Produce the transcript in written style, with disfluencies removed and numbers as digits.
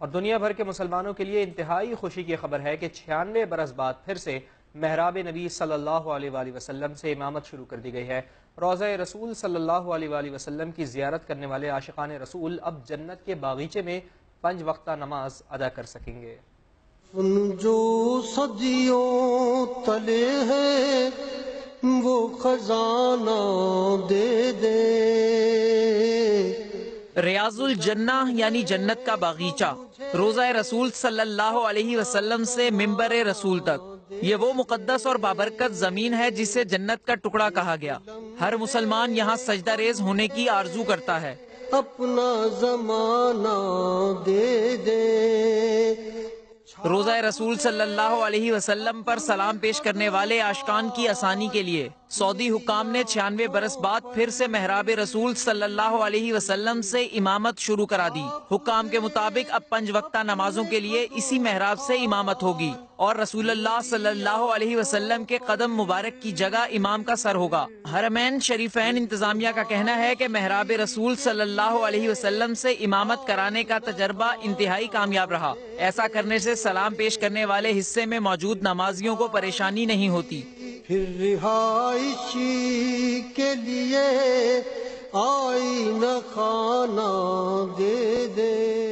اب دنیا بھر کے مسلمانوں کے لیے انتہائی خوشی کی خبر ہے کہ 96 برس بعد پھر سے محراب نبی صلی اللہ علیہ وآلہ وسلم سے امامت شروع کر دی گئی ہے۔ روضہ رسول صلی اللہ علیہ وآلہ وسلم کی زیارت کرنے والے عاشقان رسول اب جنت کے باغیچے میں 5 وقتہ نماز ادا کر سکیں گے۔ جو صدیوں تلے ہیں وہ خزانہ دے دے۔ ریاض الجنہ یعنی جنت کا باغیچہ، روضہ رسول صلی اللہ علیہ وسلم سے ممبر رسول تک، یہ وہ مقدس اور بابرکت زمین ہے جسے جنت کا ٹکڑا کہا گیا۔ ہر مسلمان یہاں سجدہ ریز ہونے کی آرزو کرتا ہے۔ اپنا زمانہ دے دے۔ روضہ رسول صلی اللہ علیہ وسلم پر سلام پیش کرنے والے عاشقان کی آسانی کے لیے سعودی حکام نے 96 برس بعد پھر سے محراب رسول صلی اللہ علیہ وسلم سے امامت شروع کرا دی۔ حکام کے مطابق اب 5 وقتہ نمازوں کے لیے اسی محراب سے امامت ہوگی اور رسول اللہ صلی اللہ علیہ وسلم کے قدم مبارک کی جگہ امام کا سر ہوگا۔ حرمین شریفین انتظامیہ کا کہنا ہے کہ محراب رسول صلی اللہ علیہ وسلم سے امامت کرانے کا تجربہ انتہائی کامیاب رہا۔ ایسا کرنے سے سلام پیش کرنے والے حصے میں موجود نمازیوں کو پریشانی نہیں ہوتی۔ پھر رہائشی کے لیے آئینہ خانہ دے دے۔